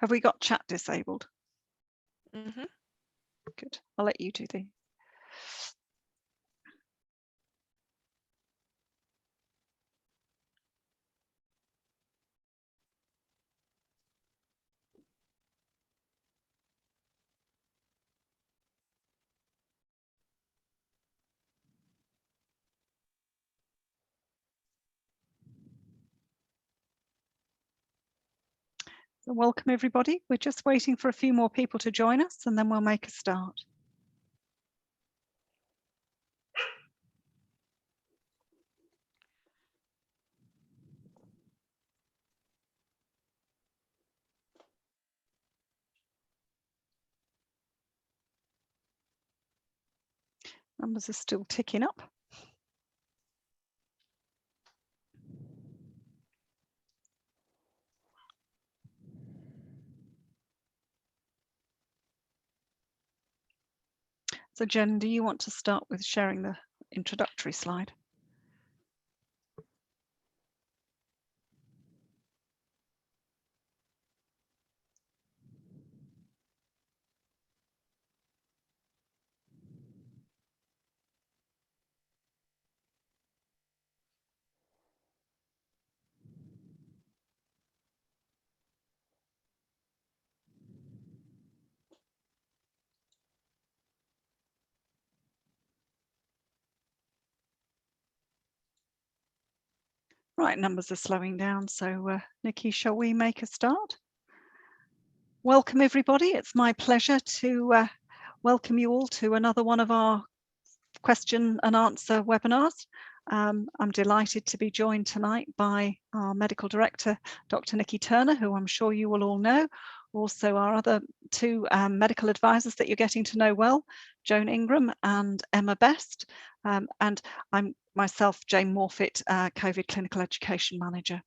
Have we got chat disabled? Mm-hmm. Good. I'll let you do the. So welcome everybody. We're just waiting for a few more people to join us and then we'll make a start. Numbers are still ticking up. So Jen, do you want to start with sharing the introductory slide? Right, numbers are slowing down. So Nikki, shall we make a start? Welcome everybody. It's my pleasure to welcome you all to another one of our question and answer webinars. I'm delighted to be joined tonight by our medical director, Dr. Nikki Turner, who I'm sure you will all know. Also our other two medical advisors that you're getting to know well, Joan Ingram and Emma Best. And I'm myself, Jane Morfitt, COVID Clinical Education Manager.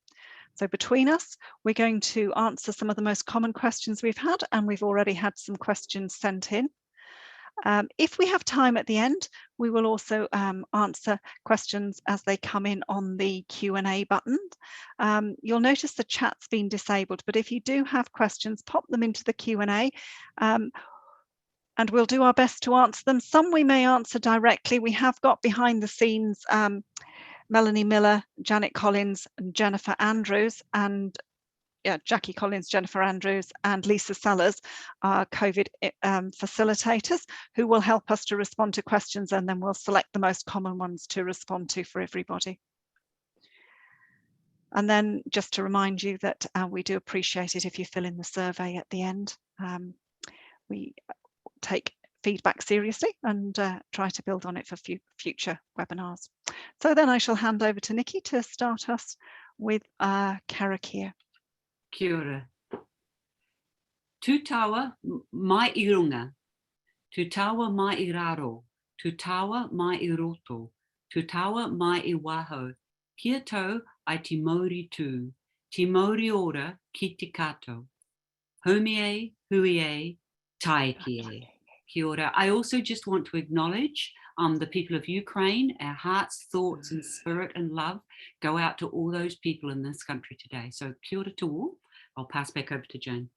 So between us, we're going to answer some of the most common questions we've had, and we've already had some questions sent in. If we have time at the end, we will also answer questions as they come in on the Q&A button. You'll notice the chat's been disabled, but if you do have questions, pop them into the Q&A and we'll do our best to answer them. Some we may answer directly. We have got behind the scenes Melanie Miller, Janet Collins, and Jennifer Andrews, and Jackie Collins, Jennifer Andrews, and Lisa Sellers are COVID facilitators who will help us to respond to questions, and then we'll select the most common ones to respond to for everybody. And then just to remind you that we do appreciate it if you fill in the survey at the end. We take feedback seriously and try to build on it for future webinars. So then I shall hand over to Nikki to start us with Karakia. Kia ora. Tūtawa mai I runga, tūtawa mai I raro, tūtawa mai I roto, tūtawa mai I waho, kia tau ai te mauri tū, te mauri ora ki te kato. Homie, hui, taiki. Kia ora. I also just want to acknowledge the people of Ukraine. Our hearts, thoughts and spirit and love go out to all those people in this country today. So kia ora to all. I'll pass back over to Jane.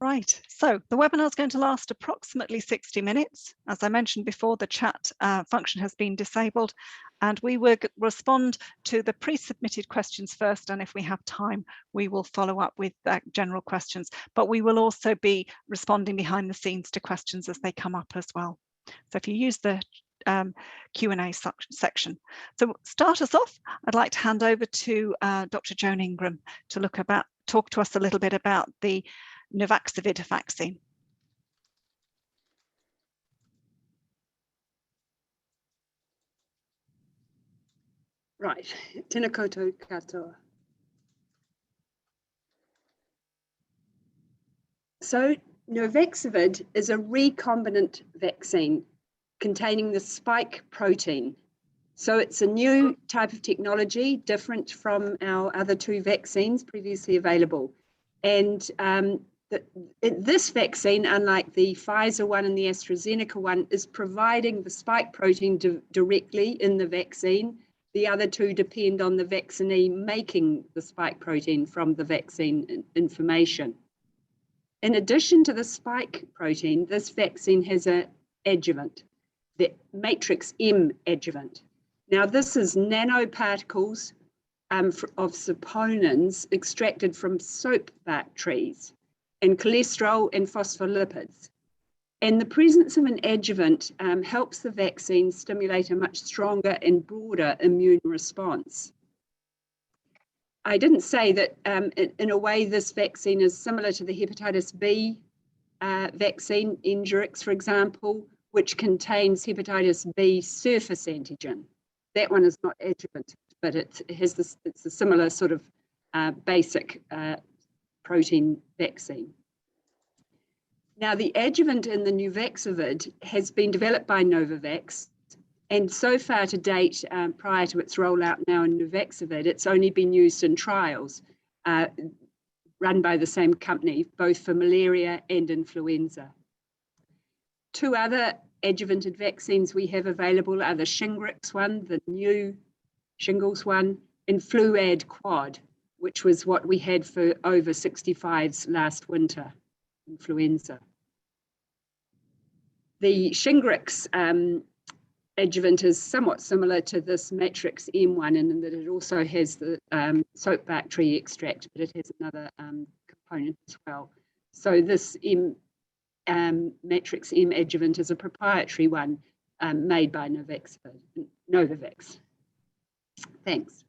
Right, so the webinar is going to last approximately 60 minutes. As I mentioned before, the chat function has been disabled and we will respond to the pre-submitted questions first, and if we have time, we will follow up with general questions, but we will also be responding behind the scenes to questions as they come up as well. So if you use the Q&A section. So start us off, I'd like to hand over to Dr. Joan Ingram to talk to us a little bit about the Novak Civita vaccine. Right, tēnā koutou katoa. So Novak is a recombinant vaccine containing the spike protein. So it's a new type of technology, different from our other two vaccines previously available. And this vaccine, unlike the Pfizer one and the AstraZeneca one, is providing the spike protein directly in the vaccine The other two depend on the vaccinee making the spike protein from the vaccine information. In addition to the spike protein, this vaccine has an adjuvant, the matrix M adjuvant. Now, this is nanoparticles of saponins extracted from soap bark trees, and cholesterol and phospholipids. And the presence of an adjuvant helps the vaccine stimulate a much stronger and broader immune response. I didn't say that in a way this vaccine is similar to the hepatitis B vaccine, Shingrix, for example, which contains hepatitis B surface antigen. That one is not adjuvant, but it's a similar sort of basic protein vaccine. Now, the adjuvant in the Nuvaxovid has been developed by Novak, and so far to date, prior to its rollout now in Nuvaxovid, it's only been used in trials run by the same company, both for malaria and influenza. Two other adjuvanted vaccines we have available are the Shingrix one, the new shingles one, and Fluad Quad, which was what we had for over 65s last winter, influenza. The Shingrix adjuvant is somewhat similar to this matrix M one in that it also has the soap bark tree extract, but it has another component as well. So this matrix M adjuvant is a proprietary one made by Novak. Thanks.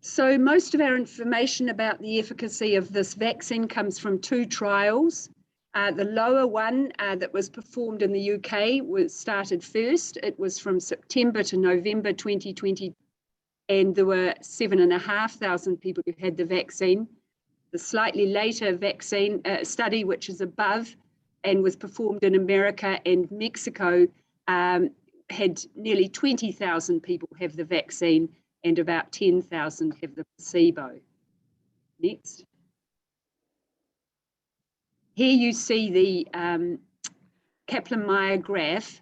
So most of our information about the efficacy of this vaccine comes from two trials. The lower one that was performed in the UK was started first. It was from September to November 2020, and there were 7,500 people who had the vaccine. The slightly later vaccine study, which is above and was performed in America and Mexico, had nearly 20,000 people have the vaccine and about 10,000 have the placebo. Next. Here you see the Kaplan-Meier graph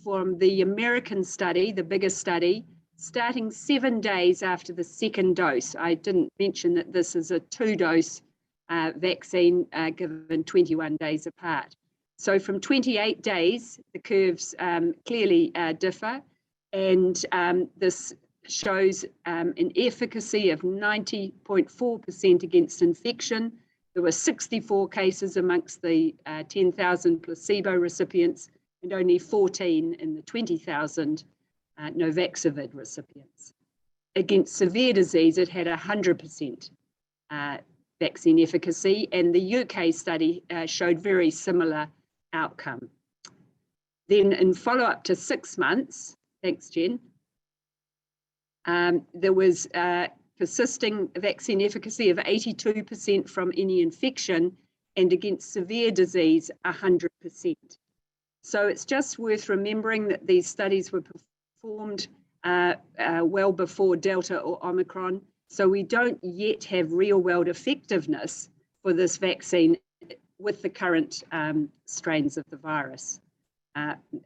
from the American study, the biggest study, starting 7 days after the second dose. I didn't mention that this is a 2-dose vaccine given 21 days apart. So from 28 days, the curves clearly differ, and this shows an efficacy of 90.4% against infection. There were 64 cases amongst the 10,000 placebo recipients and only 14 in the 20,000 Nuvaxovid recipients. Against severe disease, it had 100% vaccine efficacy, and the UK study showed very similar outcome. Then in follow-up to 6 months, thanks Jen, there was persisting vaccine efficacy of 82% from any infection, and against severe disease, 100%. So it's just worth remembering that these studies were performed well before Delta or Omicron, so we don't yet have real-world effectiveness for this vaccine with the current strains of the virus.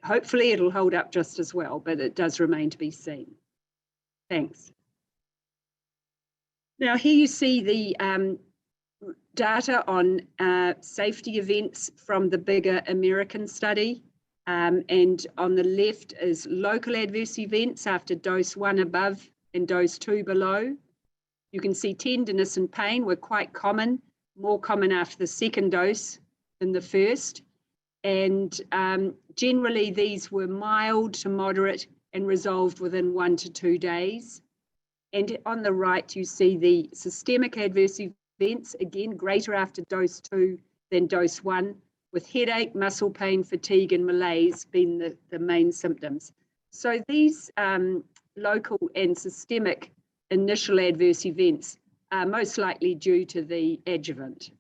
Hopefully it'll hold up just as well, but it does remain to be seen. Thanks. Now here you see the data on safety events from the bigger American study. And on the left is local adverse events after dose 1 above and dose 2 below. You can see tenderness and pain were quite common, more common after the second dose than the first. And generally these were mild to moderate and resolved within 1 to 2 days. And on the right, you see the systemic adverse events, again, greater after dose 2 than dose 1, with headache, muscle pain, fatigue, and malaise being the main symptoms. So these local and systemic initial adverse events are most likely due to the adjuvant.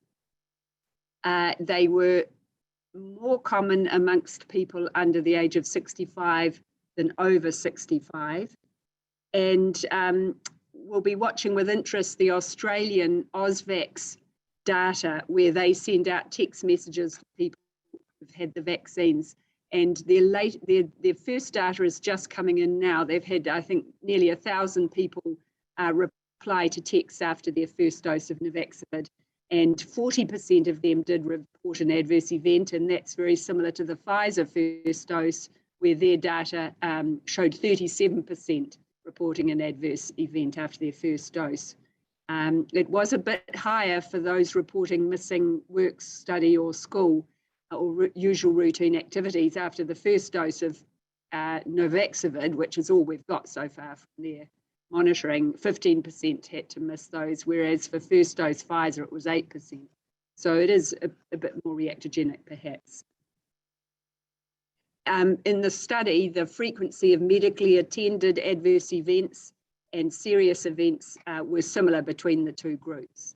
They were more common amongst people under the age of 65 than over 65. And we'll be watching with interest the Australian Osvax data, where they send out text messages to people who've had the vaccines, and their first data is just coming in now. They've had, I think, nearly 1,000 people reply to texts after their first dose of Nuvaxovid, and 40% of them did report an adverse event, and that's very similar to the Pfizer first dose, where their data showed 37% reporting an adverse event after their first dose. It was a bit higher for those reporting missing work, study, or school, or usual routine activities after the first dose of Nuvaxovid, which is all we've got so far from their monitoring. 15% had to miss those, whereas for first dose Pfizer it was 8%. So it is a bit more reactogenic perhaps. In the study, the frequency of medically attended adverse events and serious events were similar between the two groups.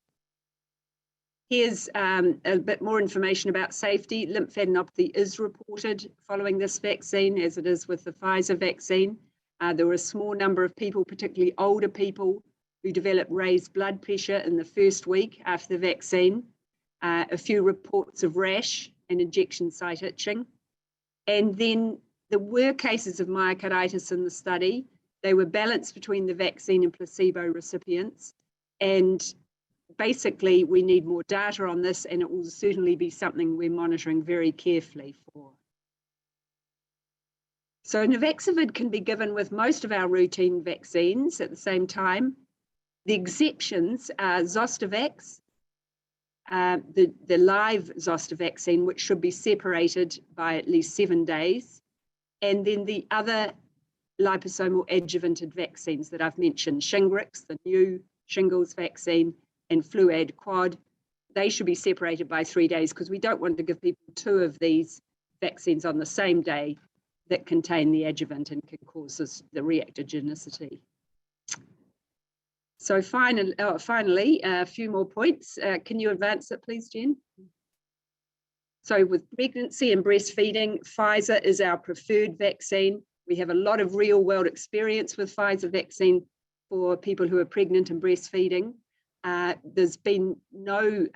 Here's a bit more information about safety. Lymphadenopathy is reported following this vaccine, as it is with the Pfizer vaccine. There were a small number of people, particularly older people, who developed raised blood pressure in the first week after the vaccine. A few reports of rash and injection site itching. And then there were cases of myocarditis in the study. They were balanced between the vaccine and placebo recipients. And basically, we need more data on this, and it will certainly be something we're monitoring very carefully for. So Nuvaxovid can be given with most of our routine vaccines at the same time. The exceptions are Zostavax, the live Zoster vaccine, which should be separated by at least 7 days, and then the other liposomal adjuvanted vaccines that I've mentioned, Shingrix, the new shingles vaccine, and Fluad Quad. They should be separated by 3 days because we don't want to give people 2 of these vaccines on the same day that contain the adjuvant and can cause the reactogenicity. So finally, a few more points. Can you advance it, please, Jen? So with pregnancy and breastfeeding, Pfizer is our preferred vaccine. We have a lot of real-world experience with Pfizer vaccine for people who are pregnant and breastfeeding. There's been no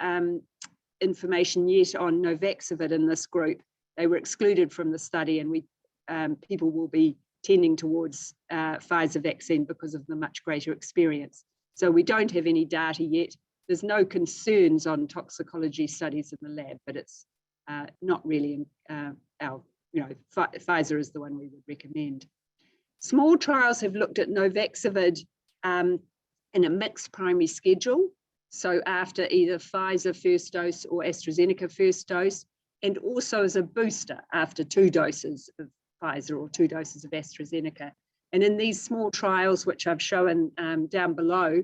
information yet on Nuvaxovid in this group. They were excluded from the study, and people will be tending towards Pfizer vaccine because of the much greater experience. So we don't have any data yet. There's no concerns on toxicology studies in the lab, but it's not really Pfizer is the one we would recommend. Small trials have looked at Nuvaxovid in a mixed primary schedule. So after either Pfizer first dose or AstraZeneca first dose, and also as a booster after 2 doses of Pfizer or 2 doses of AstraZeneca. And in these small trials, which I've shown down below,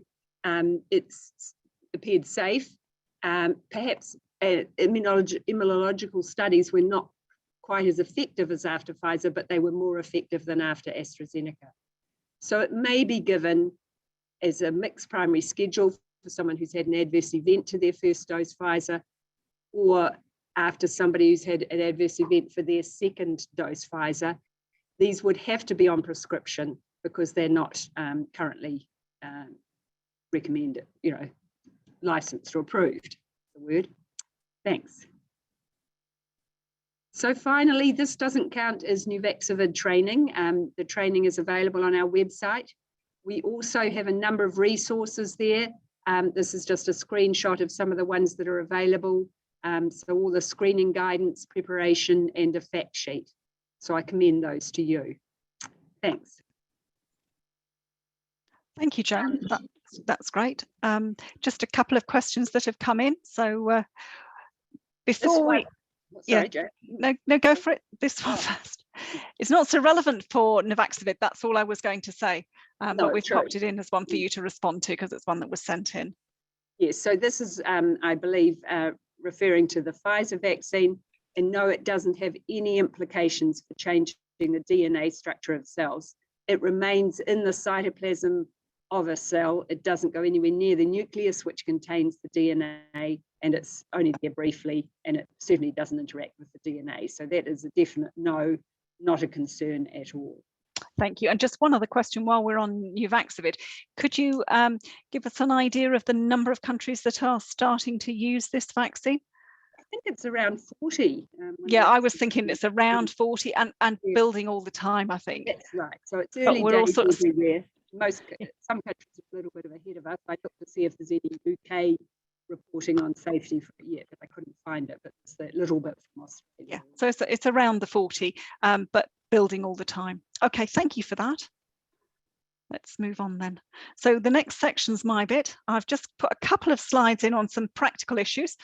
it's appeared safe. Perhaps immunological studies were not quite as effective as after Pfizer, but they were more effective than after AstraZeneca. So it may be given as a mixed primary schedule for someone who's had an adverse event to their first dose Pfizer, or after somebody who's had an adverse event for their second dose Pfizer. These would have to be on prescription because they're not currently recommended, licensed or approved, the word. Thanks. So finally, this doesn't count as Nuvaxovid training. The training is available on our website. We also have a number of resources there. This is just a screenshot of some of the ones that are available. So all the screening guidance, preparation, and a fact sheet. So I commend those to you. Thanks. Thank you, Joan. That's great. Just a couple of questions that have come in. So before we... Sorry, Jo. No, go for it. This one first. It's not so relevant for Nuvaxovid. That's all I was going to say. But we've popped it in as one for you to respond to because it's one that was sent in. Yes, so this is, I believe, referring to the Pfizer vaccine. And no, it doesn't have any implications for changing the DNA structure of cells. It remains in the cytoplasm of a cell. It doesn't go anywhere near the nucleus, which contains the DNA, and it's only there briefly, and it certainly doesn't interact with the DNA. So that is a definite no, not a concern at all. Thank you. And just one other question while we're on Nuvaxovid. Could you give us an idea of the number of countries that are starting to use this vaccine? I think it's around 40. Yeah, I was thinking it's around 40 and Yeah. building all the time, I think. That's right. So it's early we're all days sort of- everywhere. Some countries are a little bit ahead of us. I looked to see if there's any UK reporting on safety for it yet, but I couldn't find it. But it's a little bit from Australia. Yeah, so it's around the 40, but building all the time. Okay, thank you for that. Let's move on then. So the next section's my bit. I've just put a couple of slides in on some practical issues,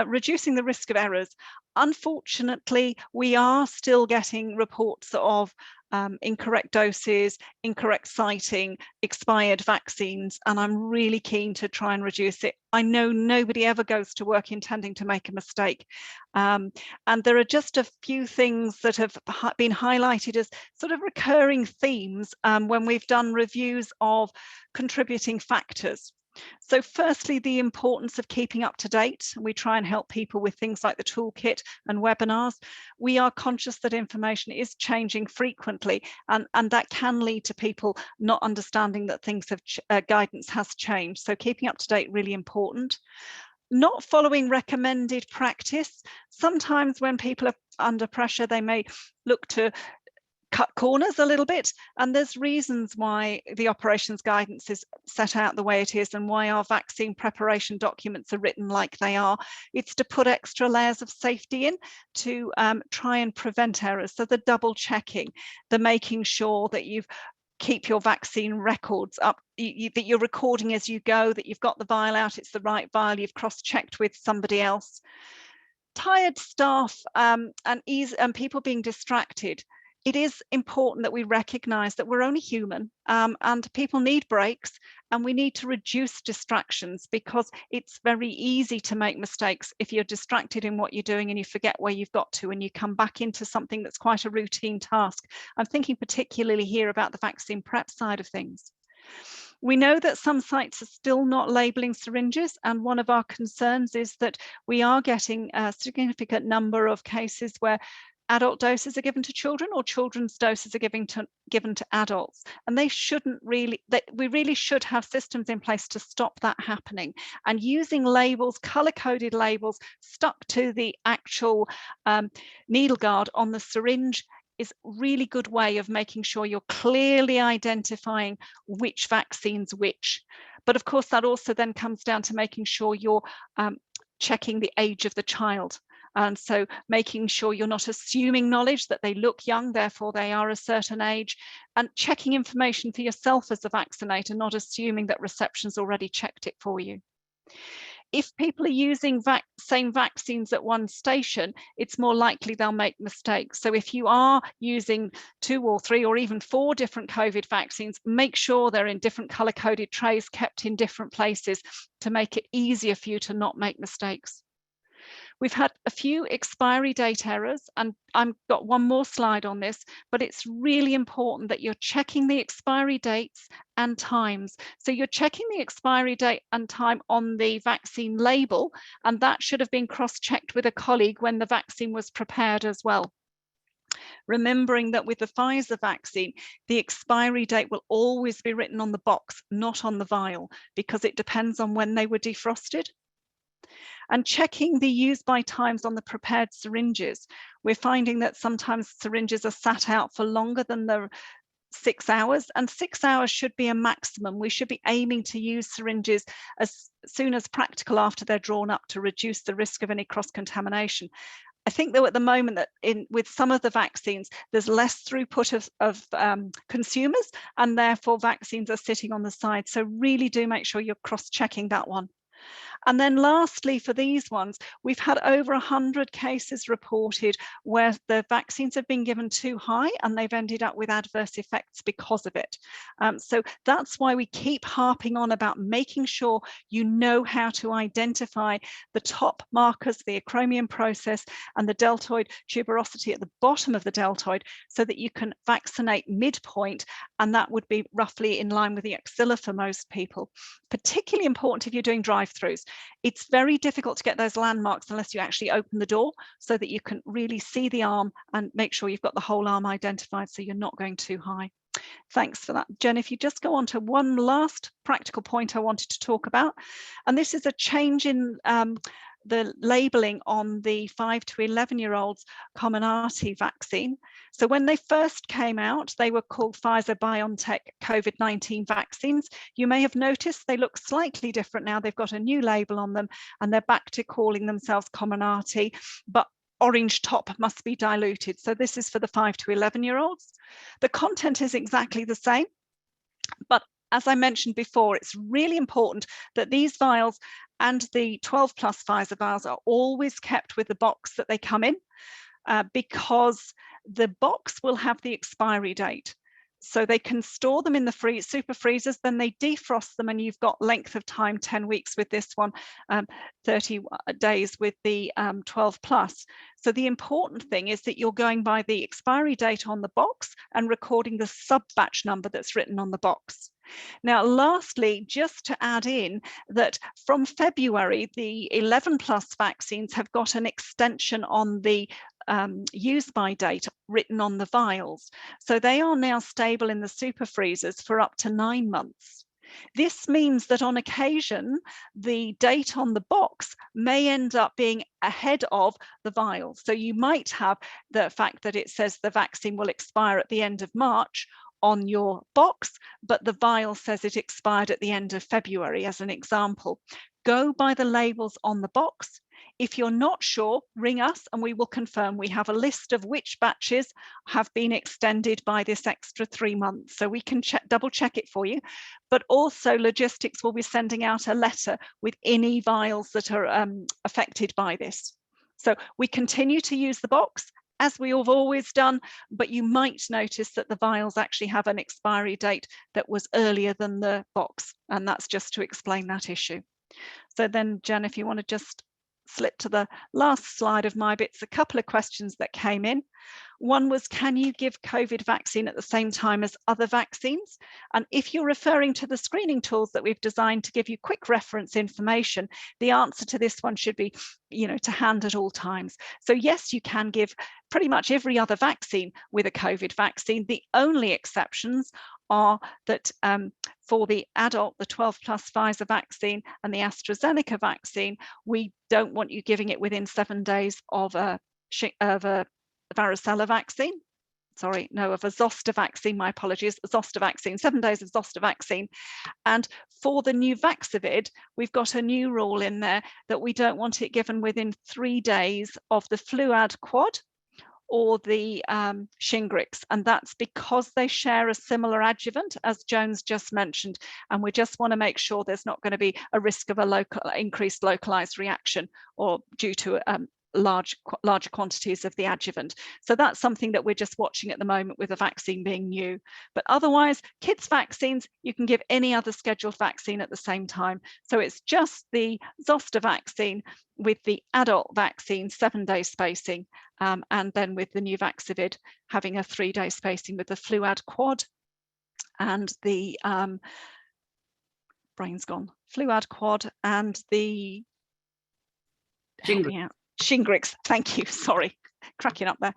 reducing the risk of errors. Unfortunately, we are still getting reports of incorrect doses, incorrect citing, expired vaccines, and I'm really keen to try and reduce it. I know nobody ever goes to work intending to make a mistake. And there are just a few things that have been highlighted as sort of recurring themes when we've done reviews of contributing factors. So firstly, the importance of keeping up to date. We try and help people with things like the toolkit and webinars. We are conscious that information is changing frequently, and that can lead to people not understanding that things have guidance has changed. So keeping up to date, really important. Not following recommended practice. Sometimes when people are under pressure, they may look to cut corners a little bit, and there's reasons why the operations guidance is set out the way it is and why our vaccine preparation documents are written like they are. It's to put extra layers of safety in to try and prevent errors. So the double checking, the making sure that you keep your vaccine records up, that you're recording as you go, that you've got the vial out, it's the right vial, you've cross-checked with somebody else. Tired staff and people being distracted. It is important that we recognise that we're only human and people need breaks, and we need to reduce distractions because it's very easy to make mistakes if you're distracted in what you're doing and you forget where you've got to and you come back into something that's quite a routine task. I'm thinking particularly here about the vaccine prep side of things. We know that some sites are still not labelling syringes, and one of our concerns is that we are getting a significant number of cases where adult doses are given to children or children's doses are given to adults, and they shouldn't really, we really should have systems in place to stop that happening, and using labels, color-coded labels stuck to the actual needle guard on the syringe is a really good way of making sure you're clearly identifying which vaccine's which. But of course that also then comes down to making sure you're checking the age of the child. And so making sure you're not assuming knowledge that they look young, therefore they are a certain age, and checking information for yourself as a vaccinator, not assuming that reception's already checked it for you. If people are using same vaccines at one station, it's more likely they'll make mistakes. So if you are using 2 or 3 or even 4 different COVID vaccines, make sure they're in different color-coded trays kept in different places to make it easier for you to not make mistakes. We've had a few expiry date errors, and I've got one more slide on this, but it's really important that you're checking the expiry dates and times. So you're checking the expiry date and time on the vaccine label, and that should have been cross-checked with a colleague when the vaccine was prepared as well. Remembering that with the Pfizer vaccine, the expiry date will always be written on the box, not on the vial, because it depends on when they were defrosted. And checking the use by times on the prepared syringes. We're finding that sometimes syringes are sat out for longer than the 6 hours, and 6 hours should be a maximum. We should be aiming to use syringes as soon as practical after they're drawn up to reduce the risk of any cross-contamination. I think though at the moment that with some of the vaccines, there's less throughput of consumers, and therefore vaccines are sitting on the side. So really do make sure you're cross-checking that one. And then lastly, for these ones, we've had over 100 cases reported where the vaccines have been given too high and they've ended up with adverse effects because of it. So that's why we keep harping on about making sure you know how to identify the top markers, the acromion process and the deltoid tuberosity at the bottom of the deltoid, so that you can vaccinate midpoint, and that would be roughly in line with the axilla for most people. Particularly important if you're doing drive-throughs. It's very difficult to get those landmarks unless you actually open the door so that you can really see the arm and make sure you've got the whole arm identified so you're not going too high. Thanks for that, Jen. If you just go on to one last practical point I wanted to talk about, and this is a change in the labelling on the 5 to 11-year-olds Commonality vaccine. So when they first came out, they were called Pfizer-BioNTech COVID-19 vaccines. You may have noticed they look slightly different now. They've got a new label on them and they're back to calling themselves Commonality, but orange top must be diluted. So this is for the 5 to 11-year-olds. The content is exactly the same, but as I mentioned before, it's really important that these vials and the 12 plus Pfizer vials are always kept with the box that they come in, because the box will have the expiry date. So they can store them in the super freezers, then they defrost them and you've got length of time, 10 weeks with this one, 30 days with the 12 plus. So the important thing is that you're going by the expiry date on the box and recording the sub-batch number that's written on the box. Now, lastly, just to add in that from February, the 11 plus vaccines have got an extension on the use by date written on the vials. So they are now stable in the super freezers for up to 9 months. This means that on occasion, the date on the box may end up being ahead of the vials. So you might have the fact that it says the vaccine will expire at the end of March on your box, but the vial says it expired at the end of February, as an example. Go by the labels on the box. If you're not sure, ring us and we will confirm. We have a list of which batches have been extended by this extra 3 months. So we can double check it for you. But also logistics will be sending out a letter with any vials that are affected by this. So we continue to use the box as we have always done, but you might notice that the vials actually have an expiry date that was earlier than the box. And that's just to explain that issue. So then, Jen, if you want to just slip to the last slide of my bits, a couple of questions that came in. One was, can you give COVID vaccine at the same time as other vaccines? And if you're referring to the screening tools that we've designed to give you quick reference information, the answer to this one should be, to hand at all times. So yes, you can give pretty much every other vaccine with a COVID vaccine. The only exceptions are that for the adult, the 12 plus Pfizer vaccine and the AstraZeneca vaccine, we don't want you giving it within 7 days of a varicella vaccine. Sorry, no, of a zoster vaccine, my apologies, zoster vaccine, 7 days of zoster vaccine. And for the new Vaxavid, we've got a new rule in there that we don't want it given within 3 days of the Fluad quad or the Shingrix, and that's because they share a similar adjuvant, as Jones just mentioned, and we just want to make sure there's not going to be a risk of a increased localized reaction or due to larger quantities of the adjuvant. So that's something that we're just watching at the moment with the vaccine being new. But otherwise, kids vaccines, you can give any other scheduled vaccine at the same time. So it's just the zoster vaccine with the adult vaccine, 7-day spacing, and then with the new Vaxavid having a 3-day spacing with the Fluad quad and the brain's gone, Fluad quad and the Shingrix, thank you, sorry, cracking up there.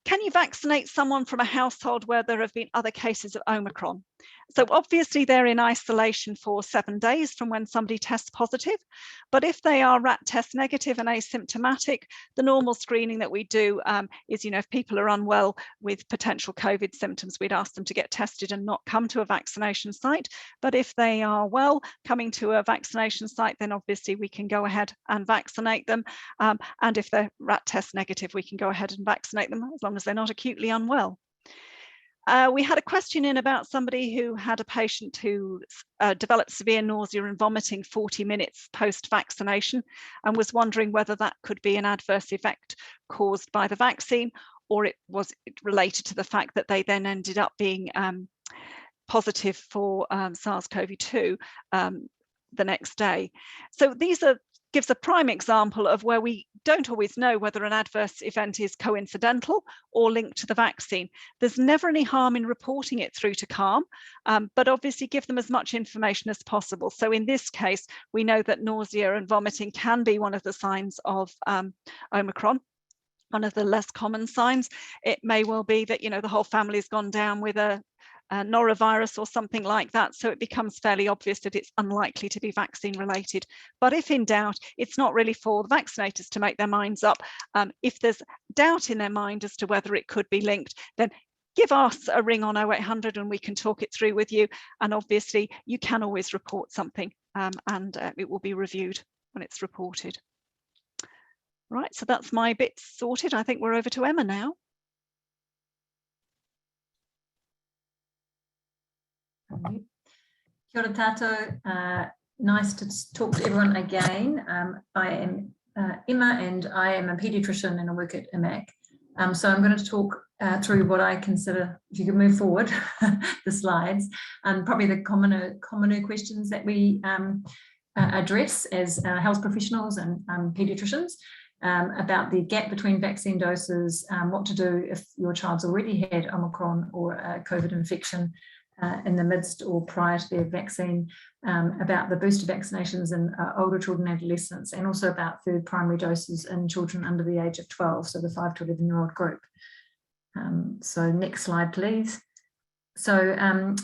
Can you vaccinate someone from a household where there have been other cases of Omicron? So obviously they're in isolation for 7 days from when somebody tests positive, but if they are RAT test negative and asymptomatic, the normal screening that we do is, if people are unwell with potential COVID symptoms, we'd ask them to get tested and not come to a vaccination site. But if they are well, coming to a vaccination site, then obviously we can go ahead and vaccinate them. And if they're RAT test negative, we can go ahead and vaccinate them as long as they're not acutely unwell. We had a question in about somebody who had a patient who developed severe nausea and vomiting 40 minutes post-vaccination and was wondering whether that could be an adverse effect caused by the vaccine, or it was related to the fact that they then ended up being positive for SARS-CoV-2 the next day. So these gives a prime example of where we don't always know whether an adverse event is coincidental or linked to the vaccine. There's never any harm in reporting it through to CARM, but obviously give them as much information as possible. So in this case, we know that nausea and vomiting can be one of the signs of Omicron. one of the less common signs. It may well be that, you know, the whole family's gone down with a norovirus or something like that, so it becomes fairly obvious that it's unlikely to be vaccine related. But if in doubt, it's not really for the vaccinators to make their minds up. If there's doubt in their mind as to whether it could be linked, then give us a ring on 0800 and we can talk it through with you. And obviously you can always report something, and it will be reviewed when it's reported. Right, so that's my bit sorted. I think we're over to Emma now. Kia ora tātou. Nice to talk to everyone again. I am Emma and I am a paediatrician and I work at IMAC. So I'm going to talk through what I consider, if you could move forward, the slides, probably the commoner questions that we address as health professionals and paediatricians. About the gap between vaccine doses, what to do if your child's already had Omicron or a COVID infection in the midst or prior to their vaccine, about the booster vaccinations in older children and adolescents, and also about third primary doses in children under the age of 12, so the 5 to 11-year-old group. So next slide, please. So I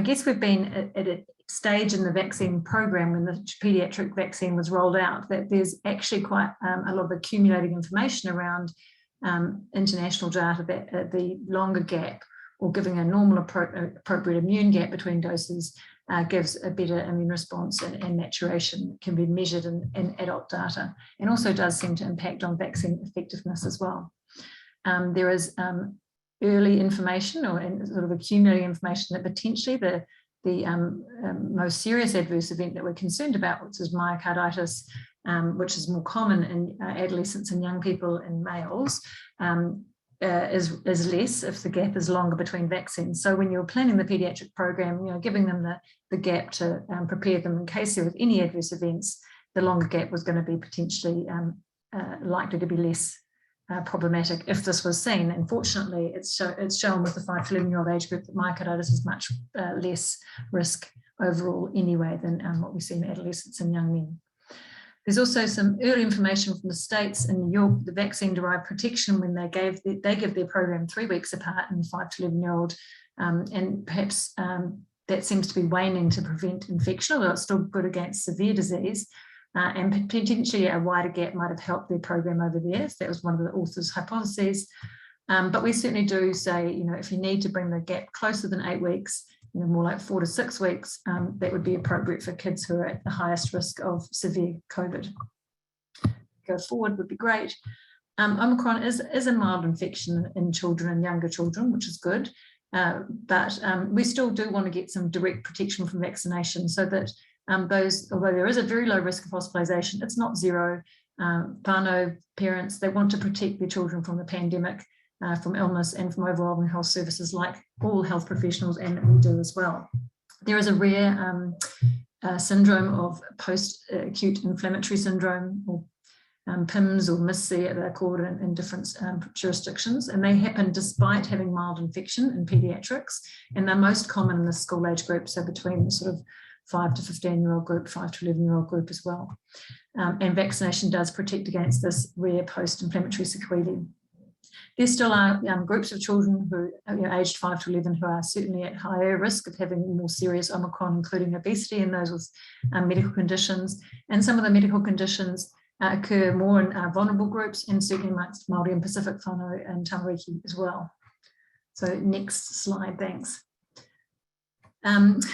guess we've been at a stage in the vaccine program when the pediatric vaccine was rolled out that there's actually quite a lot of accumulating information around international data that the longer gap, or giving a normal appropriate immune gap between doses, gives a better immune response and maturation can be measured in adult data, and also does seem to impact on vaccine effectiveness as well. There is early information or sort of accumulating information that potentially the most serious adverse event that we're concerned about, which is myocarditis, which is more common in adolescents and young people and males, is less if the gap is longer between vaccines. So when you're planning the pediatric program, you know, giving them the gap to prepare them in case there was any adverse events, the longer gap was going to be potentially likely to be less problematic if this was seen. Unfortunately, it's shown with the 5 to 11-year-old age group that myocarditis is much less risk overall anyway than what we see in adolescents and young men. There's also some early information from the States in New York, the vaccine-derived protection, when they give their program 3 weeks apart in 5 to 11-year-old, and perhaps that seems to be waning to prevent infection, although it's still good against severe disease. And potentially a wider gap might have helped their program over there. That was one of the authors' hypotheses. But we certainly do say, you know, if you need to bring the gap closer than 8 weeks, you know, more like 4 to 6 weeks, that would be appropriate for kids who are at the highest risk of severe COVID. Go forward would be great. Omicron is a mild infection in children and younger children, which is good. But we still do want to get some direct protection from vaccination, so that although there is a very low risk of hospitalisation, it's not zero. Whānau parents, they want to protect their children from the pandemic, from illness and from overwhelming health services, like all health professionals, and we do as well. There is a rare syndrome of post-acute inflammatory syndrome, or PIMS or MIS-C, they're called in different jurisdictions, and they happen despite having mild infection in paediatrics, and they're most common in the school age group, so between the sort of 5 to 15-year-old group, 5 to 11-year-old group as well. And vaccination does protect against this rare post-inflammatory sequelae. There still are groups of children who are aged 5 to 11 who are certainly at higher risk of having more serious Omicron, including obesity and those with medical conditions. And some of the medical conditions occur more in vulnerable groups, and certainly amongst Māori and Pacific whānau and Tamariki as well. So next slide, thanks.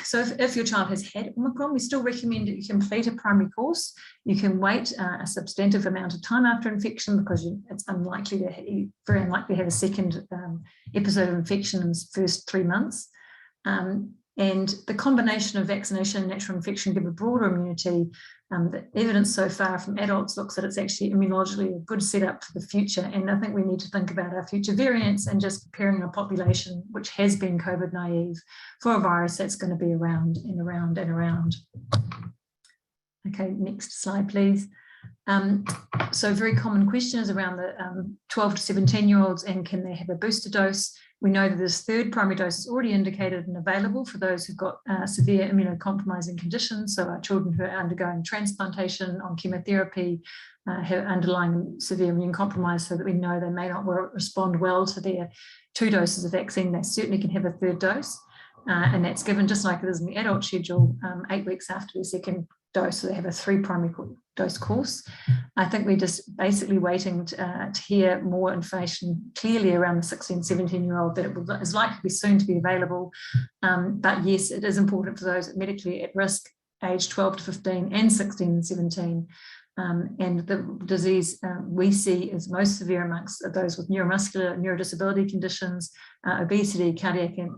So if your child has had Omicron, we still recommend that you complete a primary course. You can wait a substantive amount of time after infection, because it's very unlikely to have a second episode of infection in the first 3 months. And the combination of vaccination and natural infection give a broader immunity. The evidence so far from adults looks that it's actually immunologically a good setup for the future. And I think we need to think about our future variants and just preparing a population which has been COVID naive for a virus that's going to be around and around and around. Okay, next slide, please. So a very common question is around the 12 to 17-year-olds, and can they have a booster dose? We know that this third primary dose is already indicated and available for those who've got severe immunocompromising conditions. So our children who are undergoing transplantation, on chemotherapy, have underlying severe immune compromise, so that we know they may not respond well to their 2 doses of vaccine. They certainly can have a 3rd dose. And that's given just like it is in the adult schedule, 8 weeks after the 2nd dose. So they have a 3 primary dose course. I think we're just basically waiting to hear more information clearly around the 16, 17-year-old, that it is likely to be soon to be available. But yes, it is important for those medically at risk, age 12 to 15 and 16 and 17. And the disease we see is most severe amongst those with neuromuscular, neurodisability conditions, obesity, cardiac, and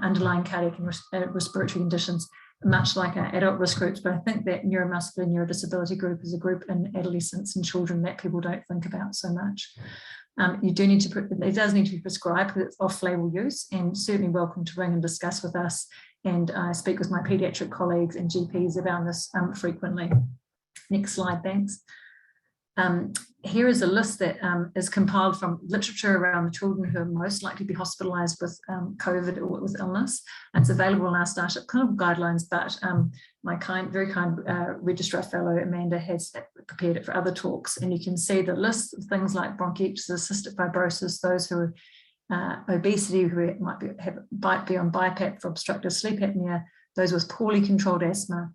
underlying cardiac and respiratory conditions, much like our adult risk groups. But I think that neuromuscular, neurodisability group is a group in adolescents and children that people don't think about so much. You do need to, it does need to be prescribed because it's off-label use, and certainly welcome to ring and discuss with us. And I speak with my paediatric colleagues and GPs about this frequently. Next slide, thanks. Here is a list that is compiled from literature around the children who are most likely to be hospitalised with COVID or with illness. It's available in our startup clinical guidelines, but my very kind registrar fellow Amanda has prepared it for other talks, and you can see the list of things like bronchiectasis, cystic fibrosis, those who are obesity, who might be on BiPAP for obstructive sleep apnea, those with poorly controlled asthma,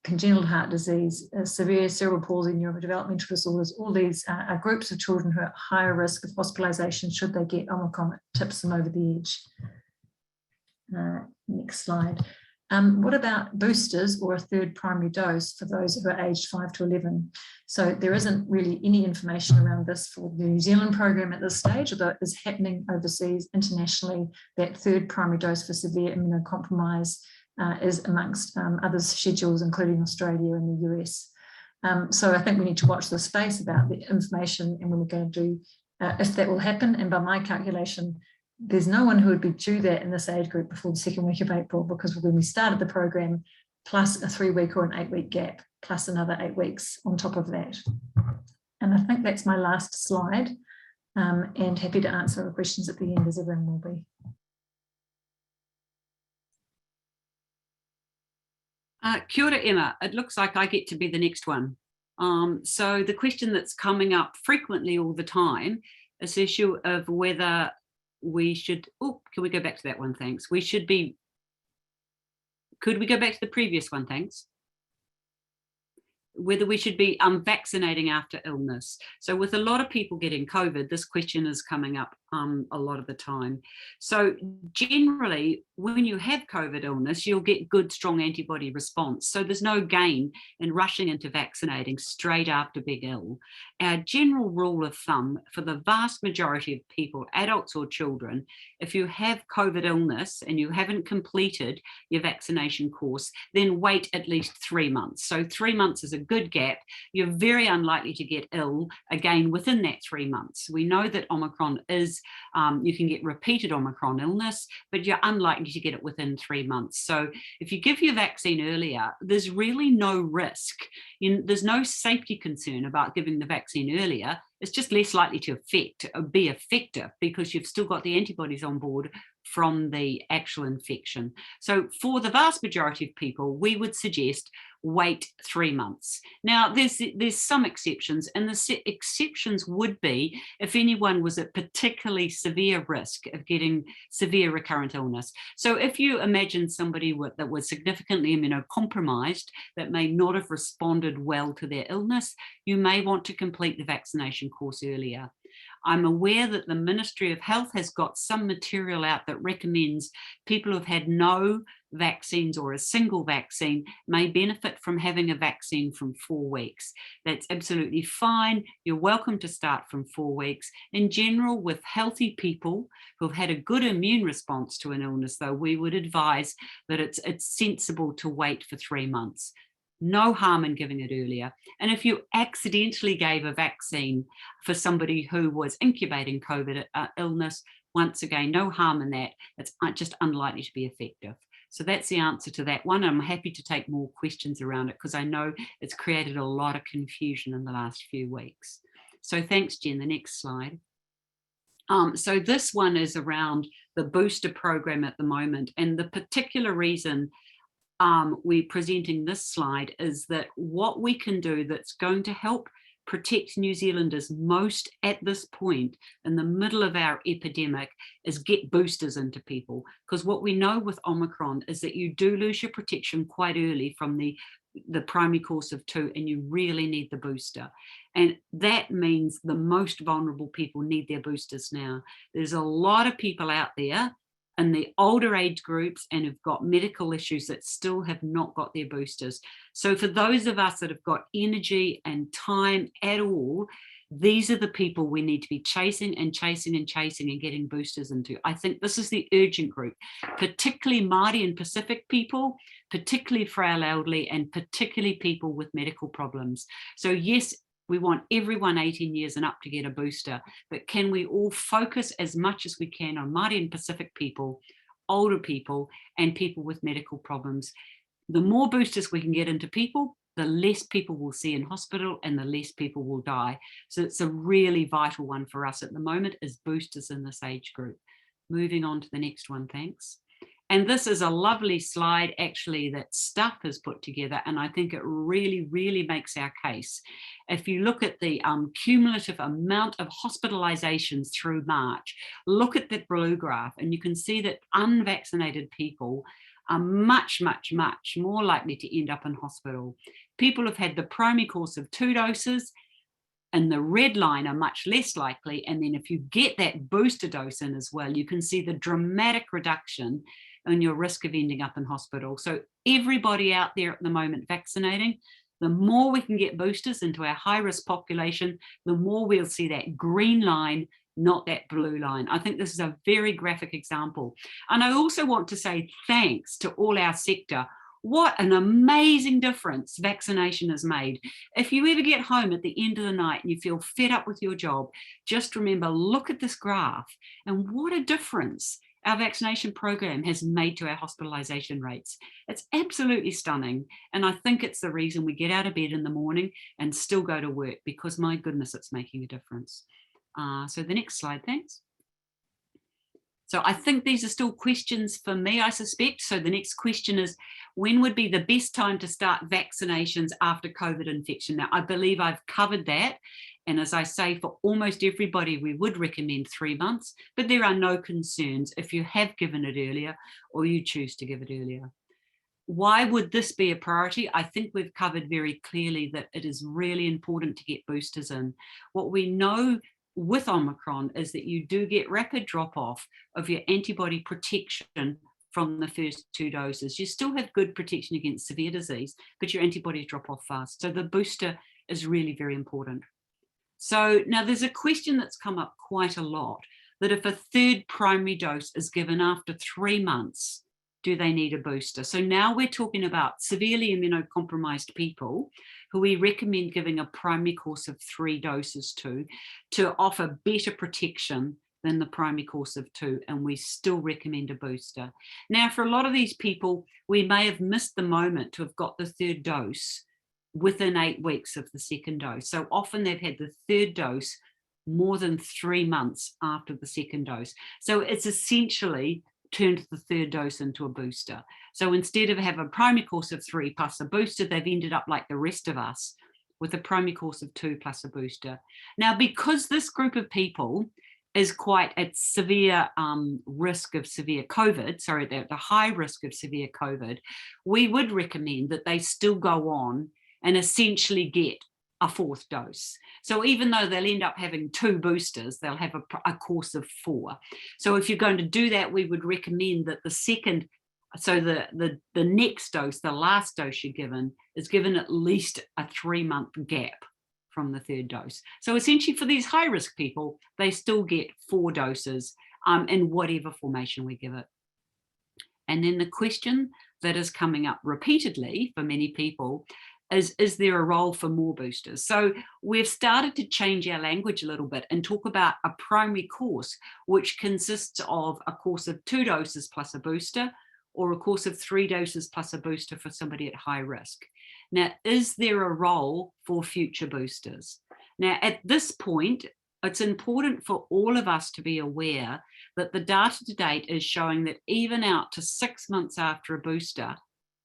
congenital heart disease, severe cerebral palsy, neurodevelopmental disorders. All these are groups of children who are at higher risk of hospitalisation should they get Omicron. It tips them over the edge. Next slide. What about boosters or a 3rd primary dose for those who are aged 5 to 11? So there isn't really any information around this for the New Zealand program at this stage, although it is happening overseas internationally. That 3rd primary dose for severe immunocompromise is amongst other schedules, including Australia and the US. So I think we need to watch the space about the information and when we're going to do, if that will happen. And by my calculation, there's no one who would be due that in this age group before the 2nd week of April, because when we started the program, plus a 3-week or an 8-week gap, plus another 8 weeks on top of that. And I think that's my last slide, and happy to answer questions at the end, as everyone will be. Kia ora, Emma. It looks like I get to be the next one. So the question that's coming up frequently all the time is the issue of whether we should, can we go back to that one, thanks? Could we go back to the previous one, thanks? Whether we should be vaccinating after illness. So with a lot of people getting COVID, this question is coming up a lot of the time. So generally, when you have COVID illness, you'll get good, strong antibody response. So there's no gain in rushing into vaccinating straight after being ill. Our general rule of thumb for the vast majority of people, adults or children, if you have COVID illness and you haven't completed your vaccination course, then wait at least 3 months. So 3 months is a good gap. You're very unlikely to get ill again within that 3 months. We know that Omicron is, you can get repeated Omicron illness, but you're unlikely to get it within 3 months. So if you give your vaccine earlier, there's really no risk. There's no safety concern about giving the vaccine earlier. It's just less likely to be effective because you've still got the antibodies on board from the actual infection. So for the vast majority of people, we would suggest wait 3 months. Now, there's some exceptions, and the exceptions would be if anyone was at particularly severe risk of getting severe recurrent illness. So if you imagine somebody that was significantly immunocompromised that may not have responded well to their illness, you may want to complete the vaccination course earlier. I'm aware that the Ministry of Health has got some material out that recommends people who've had no vaccines or a single vaccine may benefit from having a vaccine from 4 weeks. That's absolutely fine. You're welcome to start from 4 weeks. In general, with healthy people who've had a good immune response to an illness, though, we would advise that it's sensible to wait for 3 months. No harm in giving it earlier. And if you accidentally gave a vaccine for somebody who was incubating COVID illness, once again, no harm in that. It's just unlikely to be effective. So that's the answer to that one. I'm happy to take more questions around it because I know it's created a lot of confusion in the last few weeks. So thanks, Jen. The next slide. So this one is around the booster program at the moment. And the particular reason we're presenting this slide is that what we can do that's going to help protect New Zealanders most at this point in the middle of our epidemic is get boosters into people. Because what we know with Omicron is that you do lose your protection quite early from the primary course of 2, and you really need the booster. And that means the most vulnerable people need their boosters now. There's a lot of people out there in the older age groups and have got medical issues that still have not got their boosters. So for those of us that have got energy and time at all, these are the people we need to be chasing and chasing and chasing and getting boosters into. I think this is the urgent group, particularly Māori and Pacific people, particularly frail elderly, and particularly people with medical problems. So yes, we want everyone 18 years and up to get a booster, but can we all focus as much as we can on Māori and Pacific people, older people, and people with medical problems? The more boosters we can get into people, the less people we'll see in hospital and the less people will die. So it's a really vital one for us at the moment, is boosters in this age group. Moving on to the next one, thanks. And this is a lovely slide actually that Stuff has put together, and I think it really, really makes our case. If you look at the cumulative amount of hospitalizations through March, look at that blue graph, and you can see that unvaccinated people are much, much, much more likely to end up in hospital. People have had the primary course of 2 doses, and the red line are much less likely. And then if you get that booster dose in as well, you can see the dramatic reduction in your risk of ending up in hospital. So everybody out there at the moment vaccinating, the more we can get boosters into our high-risk population, the more we'll see that green line, not that blue line. I think this is a very graphic example. And I also want to say thanks to all our sector. What an amazing difference vaccination has made. If you ever get home at the end of the night and you feel fed up with your job, just remember, look at this graph and what a difference our vaccination program has made to our hospitalization rates. It's absolutely stunning. And I think it's the reason we get out of bed in the morning and still go to work, because my goodness, it's making a difference. So the next slide, thanks. So I think these are still questions for me, I suspect. So the next question is, when would be the best time to start vaccinations after COVID infection? Now, I believe I've covered that. And as I say, for almost everybody, we would recommend 3 months, but there are no concerns if you have given it earlier or you choose to give it earlier. Why would this be a priority? I think we've covered very clearly that it is really important to get boosters in. What we know with Omicron is that you do get rapid drop-off of your antibody protection from the first 2 doses. You still have good protection against severe disease, but your antibodies drop off fast. So the booster is really very important. So now there's a question that's come up quite a lot, that if a 3rd primary dose is given after 3 months, do they need a booster? So now we're talking about severely immunocompromised people who we recommend giving a primary course of 3 doses to offer better protection than the primary course of 2, and we still recommend a booster. Now, for a lot of these people, we may have missed the moment to have got the 3rd dose within 8 weeks of the 2nd dose. So often they've had the 3rd dose more than 3 months after the 2nd dose. So it's essentially turned the 3rd dose into a booster. So instead of having a primary course of 3 plus a booster, they've ended up like the rest of us with a primary course of 2 plus a booster. Now, because this group of people is quite at severe risk of severe COVID, sorry, they're at the high risk of severe COVID, we would recommend that they still go on and essentially get a 4th dose. So even though they'll end up having 2 boosters, they'll have a course of 4. So if you're going to do that, we would recommend that the second, so the next dose, the last dose you're given, is given at least a 3-month gap from the 3rd dose. So essentially for these high risk people, they still get 4 doses in whatever formation we give it. And then the question that is coming up repeatedly for many people is there a role for more boosters? So we've started to change our language a little bit and talk about a primary course, which consists of a course of 2 doses plus a booster, or a course of 3 doses plus a booster for somebody at high risk. Now, is there a role for future boosters? Now, at this point, it's important for all of us to be aware that the data to date is showing that even out to 6 months after a booster,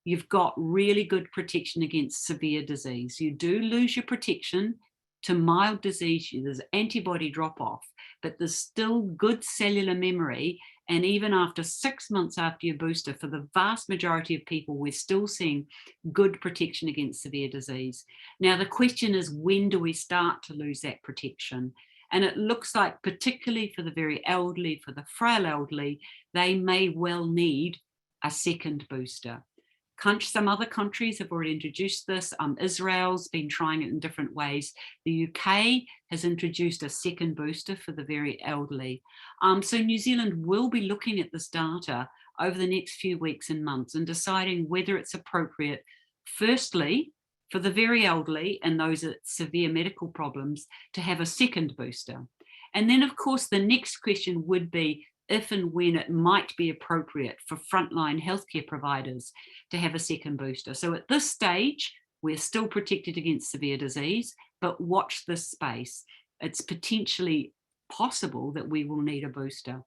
you've got really good protection against severe disease. You do lose your protection to mild disease, there's antibody drop off, but there's still good cellular memory. And even after 6 months after your booster, for the vast majority of people, we're still seeing good protection against severe disease. Now, the question is, when do we start to lose that protection? And it looks like, particularly for the very elderly, for the frail elderly, they may well need a second booster. Some other countries have already introduced this. Israel's been trying it in different ways. The UK has introduced a second booster for the very elderly. So New Zealand will be looking at this data over the next few weeks and months and deciding whether it's appropriate, firstly, for the very elderly and those with severe medical problems to have a second booster. And then, of course, the next question would be if and when it might be appropriate for frontline healthcare providers to have a second booster. So at this stage, we're still protected against severe disease, but watch this space. It's potentially possible that we will need a booster.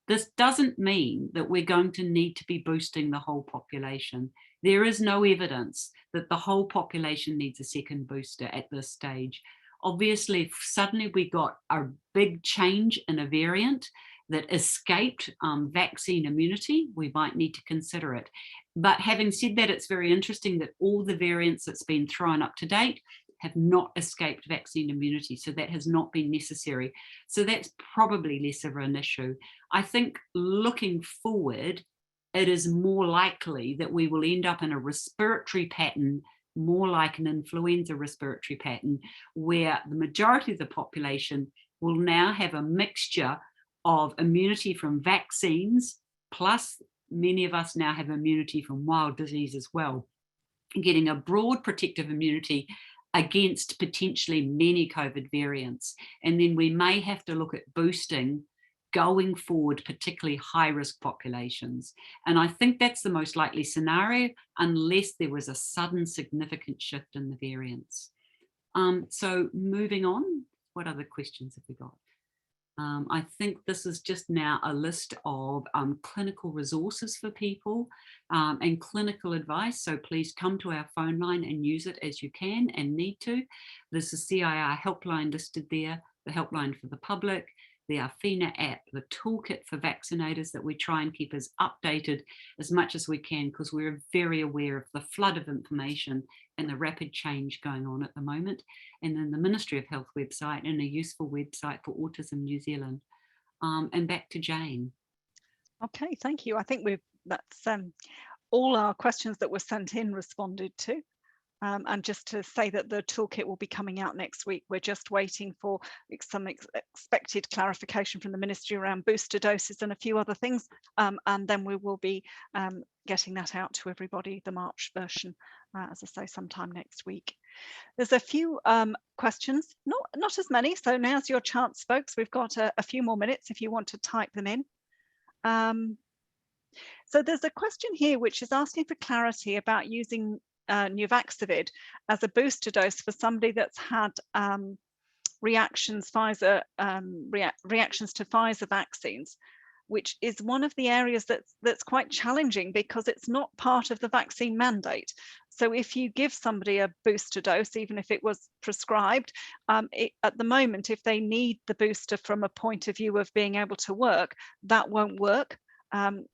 This doesn't mean that we're going to need to be boosting the whole population. There is no evidence that the whole population needs a second booster at this stage. Obviously, if suddenly we got a big change in a variant that escaped vaccine immunity, we might need to consider it. But having said that, it's very interesting that all the variants that's been thrown up to date have not escaped vaccine immunity, so that has not been necessary. So that's probably less of an issue. I think looking forward, it is more likely that we will end up in a respiratory pattern, more like an influenza respiratory pattern, where the majority of the population will now have a mixture of immunity from vaccines, plus many of us now have immunity from wild disease as well, getting a broad protective immunity against potentially many COVID variants. And then we may have to look at boosting going forward, particularly high-risk populations. And I think that's the most likely scenario, unless there was a sudden significant shift in the variants. So moving on, what other questions have we got? I think this is just now a list of clinical resources for people and clinical advice. So please come to our phone line and use it as you can and need to. There's a CIR helpline listed there, the helpline for the public, the Arfina app, the toolkit for vaccinators that we try and keep as updated as much as we can, because we're very aware of the flood of information and the rapid change going on at the moment. And then the Ministry of Health website and a useful website for Autism New Zealand. And back to Jane. Okay, thank you. I think that's all our questions that were sent in responded to. And just to say that the toolkit will be coming out next week. We're just waiting for some expected clarification from the ministry around booster doses and a few other things. And then we will be getting that out to everybody, the March version, as I say, sometime next week. There's a few questions, not as many. So now's your chance, folks. We've got a few more minutes if you want to type them in. So there's a question here which is asking for clarity about using Nuvaxovid as a booster dose for somebody that's had reactions to Pfizer vaccines, which is one of the areas that's quite challenging because it's not part of the vaccine mandate. So if you give somebody a booster dose, even if it was prescribed, at the moment, if they need the booster from a point of view of being able to work, that won't work.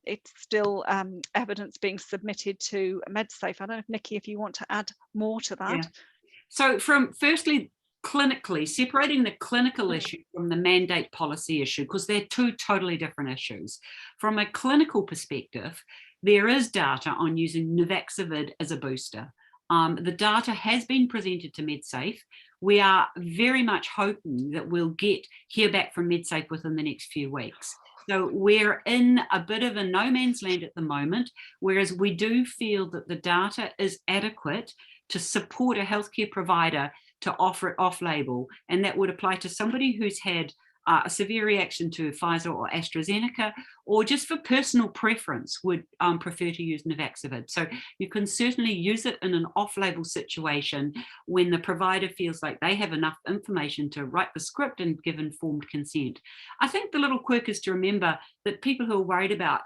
It's still evidence being submitted to MedSafe. I don't know, Nikki, if you want to add more to that. Yeah. So firstly, clinically, separating the clinical issue from the mandate policy issue, because they're two totally different issues. From a clinical perspective, there is data on using Nuvaxovid as a booster. The data has been presented to MedSafe. We are very much hoping that we'll hear back from MedSafe within the next few weeks. So we're in a bit of a no man's land at the moment, whereas we do feel that the data is adequate to support a healthcare provider to offer it off-label, and that would apply to somebody who's had a severe reaction to Pfizer or AstraZeneca, or just for personal preference would prefer to use Nuvaxovid. So you can certainly use it in an off-label situation when the provider feels like they have enough information to write the script and give informed consent. I think the little quirk is to remember that people who are worried about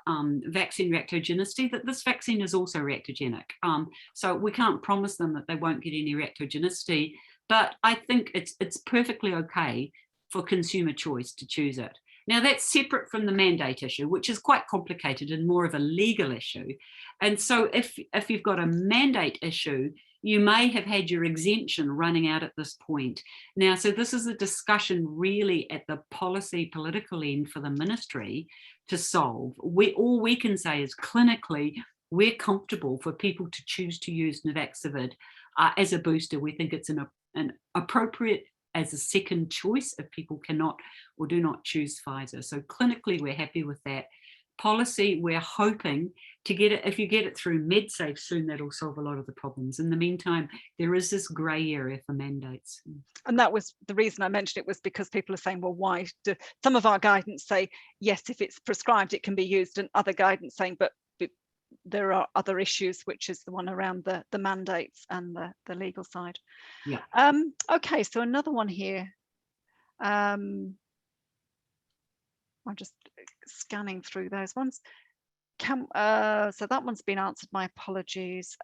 vaccine reactogenicity, that this vaccine is also reactogenic. So we can't promise them that they won't get any reactogenicity, but I think it's perfectly okay for consumer choice to choose it. Now that's separate from the mandate issue, which is quite complicated and more of a legal issue. And so if you've got a mandate issue, you may have had your exemption running out at this point. Now, so this is a discussion really at the policy political end for the ministry to solve. All we can say is clinically, we're comfortable for people to choose to use Nuvaxovid as a booster. We think it's an appropriate as a second choice if people cannot or do not choose Pfizer. So clinically, we're happy with that. Policy, we're hoping to get it, if you get it through MedSafe soon, that'll solve a lot of the problems. In the meantime, there is this grey area for mandates. And that was the reason I mentioned it, was because people are saying, well, why do some of our guidance say, yes, if it's prescribed, it can be used, and other guidance saying, but there are other issues, which is the one around the mandates and the legal side. Yeah. Okay, so another one here. I'm just scanning through those ones. So that one's been answered. My apologies.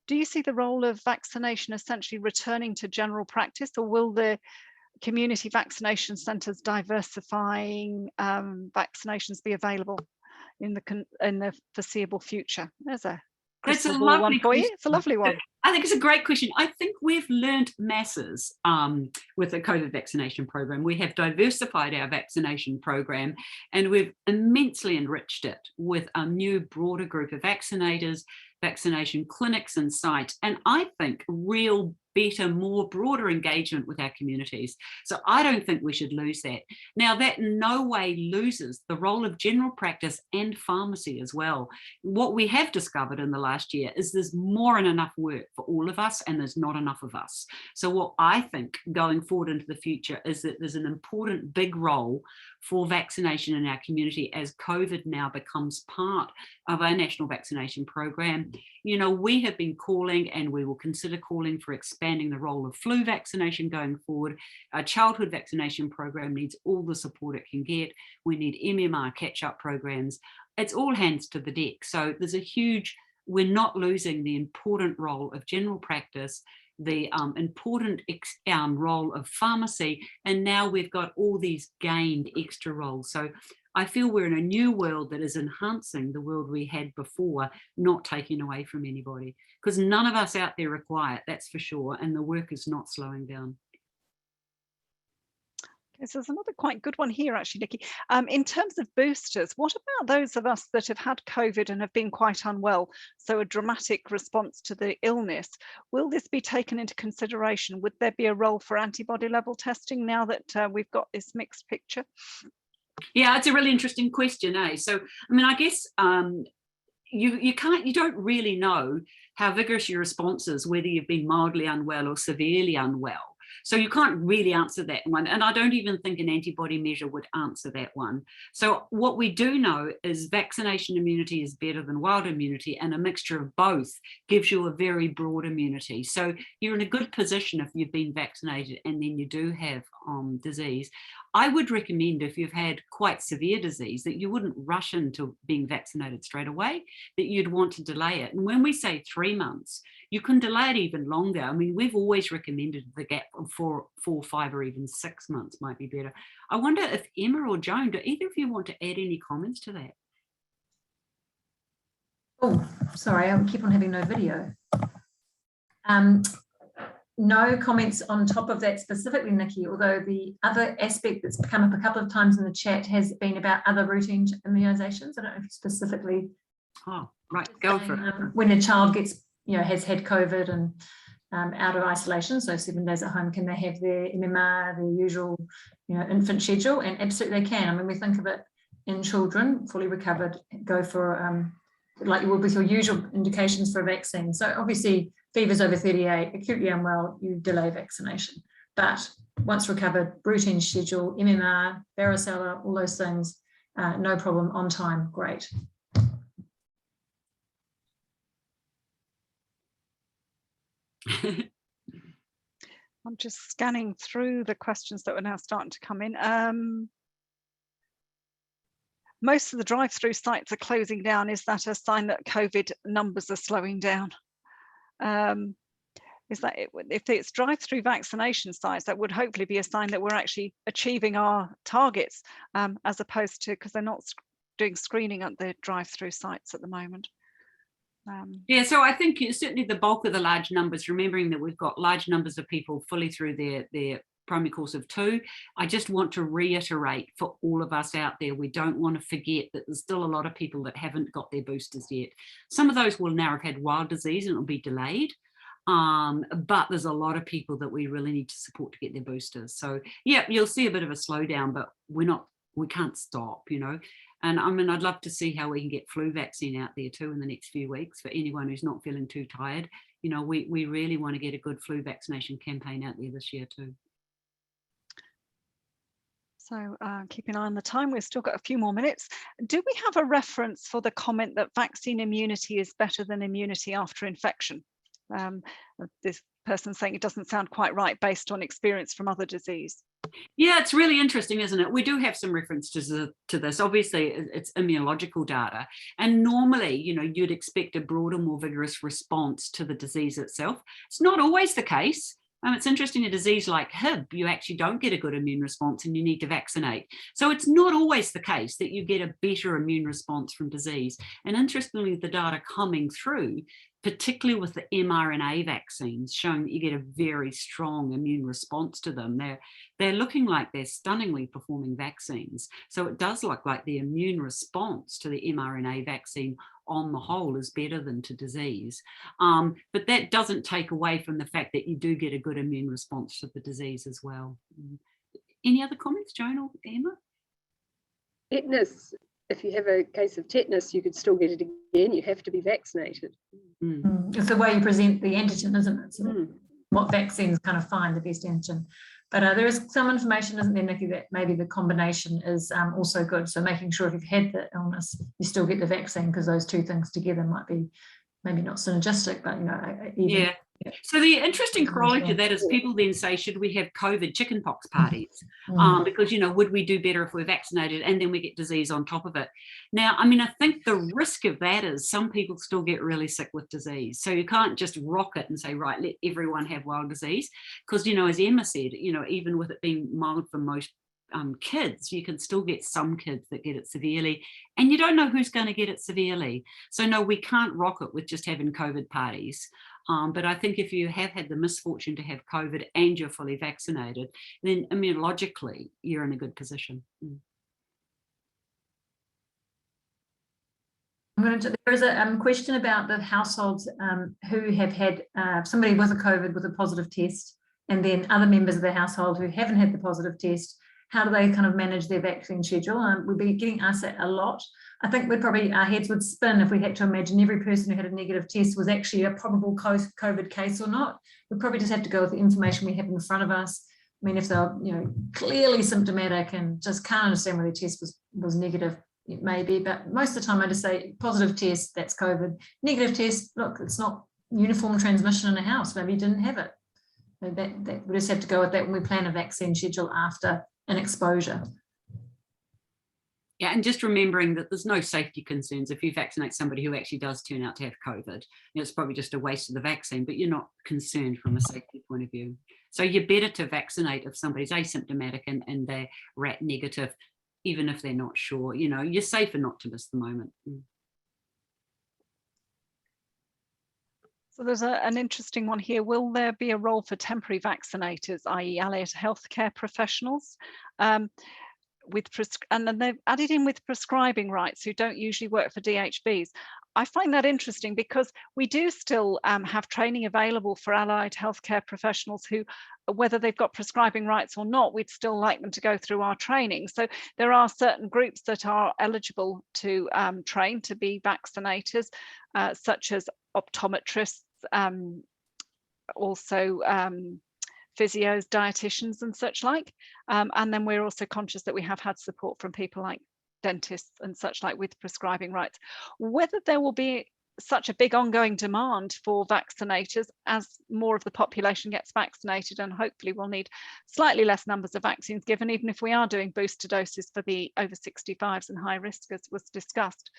Do you see the role of vaccination essentially returning to general practice, or will the community vaccination centres diversifying vaccinations be available in the foreseeable future? There's a crystal ball one for you. It's a lovely one. I think it's a great question. I think we've learned masses with the COVID vaccination program. We have diversified our vaccination program, and we've immensely enriched it with a new broader group of vaccinators, vaccination clinics and sites, and I think real better, more broader engagement with our communities. So I don't think we should lose that. Now, that in no way loses the role of general practice and pharmacy as well. What we have discovered in the last year is there's more than enough work for all of us, and there's not enough of us. So what I think going forward into the future is that there's an important big role for vaccination in our community as COVID now becomes part of our national vaccination program. You know, we have been calling, and we will consider calling, for expanding the role of flu vaccination going forward. Our childhood vaccination program needs all the support it can get. We need MMR catch-up programs. It's all hands to the deck. So there's a huge, we're not losing the important role of general practice, the important role of pharmacy, and now we've got all these gained extra roles. So I feel we're in a new world that is enhancing the world we had before, not taking away from anybody, because none of us out there are quiet, that's for sure, and the work is not slowing down. Okay, so there's another quite good one here, actually, Nikki. In terms of boosters, what about those of us that have had COVID and have been quite unwell, so a dramatic response to the illness? Will this be taken into consideration? Would there be a role for antibody level testing now that we've got this mixed picture? Yeah, it's a really interesting question, eh? So, I mean, I guess you don't really know how vigorous your response is, whether you've been mildly unwell or severely unwell. So you can't really answer that one. And I don't even think an antibody measure would answer that one. So what we do know is vaccination immunity is better than wild immunity, and a mixture of both gives you a very broad immunity. So you're in a good position if you've been vaccinated and then you do have disease. I would recommend, if you've had quite severe disease, that you wouldn't rush into being vaccinated straight away, that you'd want to delay it. And when we say 3 months, you can delay it even longer. I mean, we've always recommended the gap of 4, 5, or even 6 months might be better. I wonder if Emma or Joan, do either of you want to add any comments to that? Oh, sorry, I keep on having no video. No comments on top of that specifically, Nikki, although the other aspect that's come up a couple of times in the chat has been about other routine immunisations. I don't know if specifically. Oh, right, go for it. When a child gets, has had COVID and out of isolation, so 7 days at home, can they have their MMR, their usual, infant schedule? And absolutely they can. I mean, we think of it in children, fully recovered, go for, like you would with your usual indications for a vaccine. So obviously, fevers over 38, acutely unwell, you delay vaccination. But once recovered, routine schedule, MMR, varicella, all those things, no problem, on time, great. I'm just scanning through the questions that are now starting to come in. Most of the drive-through sites are closing down. Is that a sign that COVID numbers are slowing down? Is that if it's drive-through vaccination sites, that would hopefully be a sign that we're actually achieving our targets, as opposed to, because they're not doing screening at the drive-through sites at the moment. Yeah, so I think certainly the bulk of the large numbers, remembering that we've got large numbers of people fully through their primary course of 2. I just want to reiterate for all of us out there, we don't want to forget that there's still a lot of people that haven't got their boosters yet. Some of those will now have had wild disease and it'll be delayed. But there's a lot of people that we really need to support to get their boosters. So yeah, you'll see a bit of a slowdown, but we can't stop, you know. And I mean, I'd love to see how we can get flu vaccine out there too in the next few weeks for anyone who's not feeling too tired. You know, we really want to get a good flu vaccination campaign out there this year too. So keep an eye on the time. We've still got a few more minutes. Do we have a reference for the comment that vaccine immunity is better than immunity after infection? This person saying it doesn't sound quite right based on experience from other disease. Yeah, it's really interesting, isn't it? We do have some reference to this. Obviously, it's immunological data. And normally, you know, you'd expect a broader, more vigorous response to the disease itself. It's not always the case. It's interesting, a disease like HIV, you actually don't get a good immune response and you need to vaccinate. So it's not always the case that you get a better immune response from disease. And interestingly, the data coming through, particularly with the mRNA vaccines, showing that you get a very strong immune response to them. They're looking like they're stunningly performing vaccines. So it does look like the immune response to the mRNA vaccine on the whole is better than to disease. But that doesn't take away from the fact that you do get a good immune response to the disease as well. Any other comments, Joan or Emma? Tetanus. If you have a case of tetanus, you could still get it again. You have to be vaccinated. It's the way you present the antigen, isn't it? So what vaccines kind of find the best antigen. But there is some information, isn't there, Nikki, that maybe the combination is also good. So making sure if you've had the illness, you still get the vaccine, because those two things together might be maybe not synergistic, but, you know, even. Yeah. So the interesting corollary to that is people then say, should we have COVID chickenpox parties? Because, you know, would we do better if we're vaccinated and then we get disease on top of it? Now, I mean, I think the risk of that is some people still get really sick with disease. So you can't just rock it and say, right, let everyone have wild disease. Because, you know, as Emma said, you know, even with it being mild for most kids, you can still get some kids that get it severely, and you don't know who's going to get it severely. So no, we can't rock it with just having COVID parties. But I think if you have had the misfortune to have COVID and you're fully vaccinated, then immunologically you're in a good position. There is a question about the households who have had somebody with a COVID with a positive test, and then other members of the household who haven't had the positive test. How do they kind of manage their vaccine schedule? We've been getting asked that a lot. I think our heads would spin if we had to imagine every person who had a negative test was actually a probable COVID case or not. We'd probably just have to go with the information we have in front of us. I mean, if they're, you know, clearly symptomatic and just can't understand why their test was negative, it may be. But most of the time, I just say positive test, that's COVID. Negative test, look, it's not uniform transmission in a house. Maybe you didn't have it. That we just have to go with that when we plan a vaccine schedule after an exposure. Yeah, and just remembering that there's no safety concerns if you vaccinate somebody who actually does turn out to have COVID. You know, it's probably just a waste of the vaccine, but you're not concerned from a safety point of view. So you're better to vaccinate if somebody's asymptomatic and they're RAT negative, even if they're not sure. You know, you're safer not to miss the moment. So there's an interesting one here. Will there be a role for temporary vaccinators, i.e. allied healthcare professionals? And then they've added in with prescribing rights who don't usually work for DHBs. I find that interesting because we do still have training available for allied healthcare professionals who, whether they've got prescribing rights or not, we'd still like them to go through our training. So there are certain groups that are eligible to train to be vaccinators, such as optometrists, also physios, dietitians and such like. And then we're also conscious that we have had support from people like dentists and such like with prescribing rights. Whether there will be such a big ongoing demand for vaccinators as more of the population gets vaccinated, and hopefully we'll need slightly less numbers of vaccines given, even if we are doing booster doses for the over 65s and high risk, as was discussed.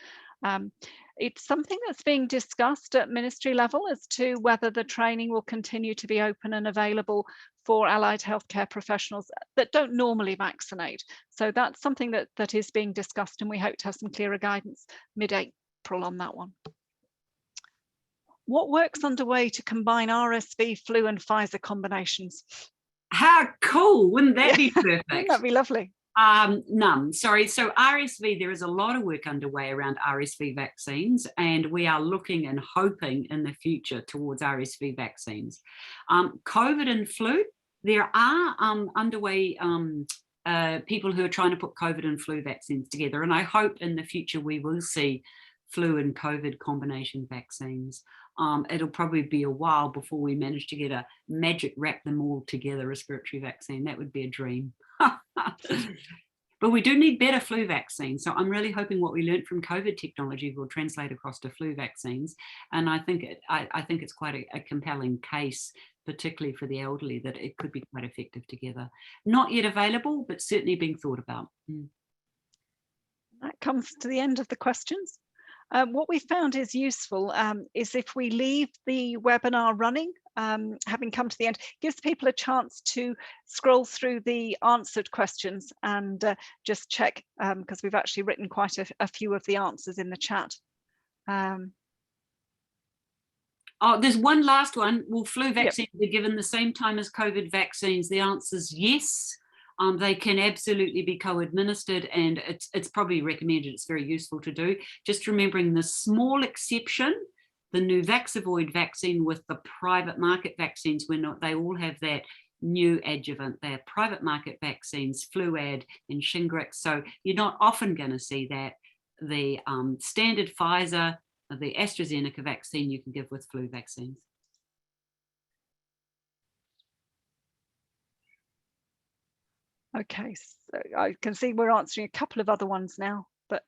It's something that's being discussed at ministry level as to whether the training will continue to be open and available for allied healthcare professionals that don't normally vaccinate. So that's something that is being discussed, and we hope to have some clearer guidance mid-April on that one. What work's underway to combine RSV, flu and Pfizer combinations? How cool, wouldn't that be perfect? Wouldn't that be lovely? None, sorry. So RSV, there is a lot of work underway around RSV vaccines, and we are looking and hoping in the future towards RSV vaccines. COVID and flu, there are underway people who are trying to put COVID and flu vaccines together, and I hope in the future we will see flu and COVID combination vaccines. It'll probably be a while before we manage to get a magic wrap them all together respiratory vaccine. That would be a dream. But we do need better flu vaccines. So I'm really hoping what we learned from COVID technology will translate across to flu vaccines. And I think it's quite a compelling case, particularly for the elderly, that it could be quite effective together. Not yet available, but certainly being thought about. That comes to the end of the questions. What we found is useful is if we leave the webinar running, having come to the end, gives people a chance to scroll through the answered questions and just check, because we've actually written quite a few of the answers in the chat. Oh, there's one last one. Will flu vaccines be given the same time as COVID vaccines? The answer is yes. They can absolutely be co-administered, and it's probably recommended. It's very useful to do. Just remembering the small exception, the Novak vaccine with the private market vaccines, they all have that new adjuvant. They're private market vaccines, Fluad and Shingrix. So you're not often going to see that. The standard Pfizer, the AstraZeneca vaccine you can give with flu vaccines. okay, so I can see we're answering a couple of other ones now, but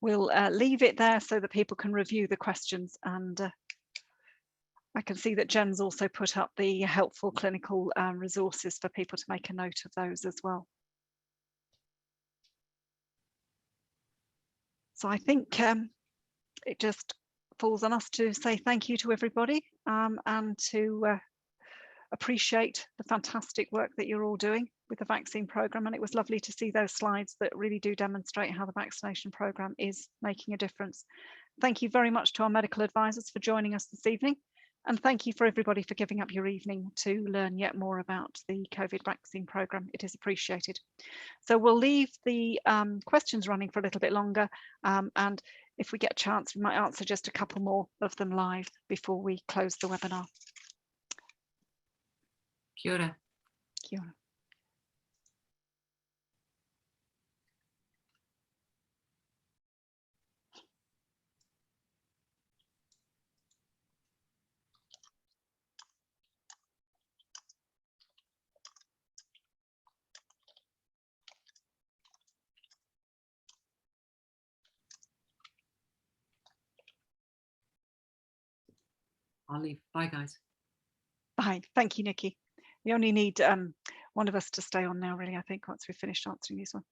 we'll leave it there so that people can review the questions. And I can see that Jen's also put up the helpful clinical resources for people to make a note of those as well. So I think it just falls on us to say thank you to everybody and to appreciate the fantastic work that you're all doing with the vaccine programme. And it was lovely to see those slides that really do demonstrate how the vaccination programme is making a difference. Thank you very much to our medical advisors for joining us this evening. And thank you for everybody for giving up your evening to learn yet more about the COVID vaccine programme. It is appreciated. So we'll leave the questions running for a little bit longer. And if we get a chance, we might answer just a couple more of them live before we close the webinar. Kia ora. Kia ora. I'll leave. Bye, guys. Bye. Thank you, Nikki. We only need one of us to stay on now, really, I think, once we've finished answering these ones.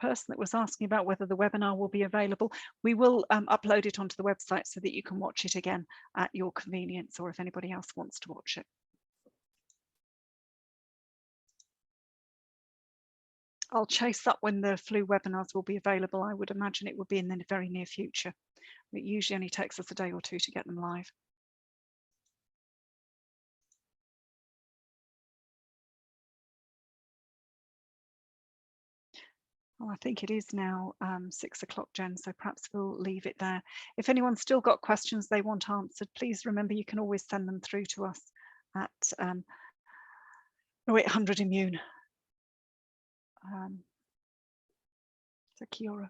person that was asking about whether the webinar will be available, we will upload it onto the website so that you can watch it again at your convenience, or if anybody else wants to watch it. I'll chase up when the flu webinars will be available. I would imagine it will be in the very near future. It usually only takes us a day or two to get them live. Well, I think it is now 6 o'clock, Jen, so perhaps we'll leave it there. If anyone's still got questions they want answered, please remember you can always send them through to us at 0800 Immune. So kia ora.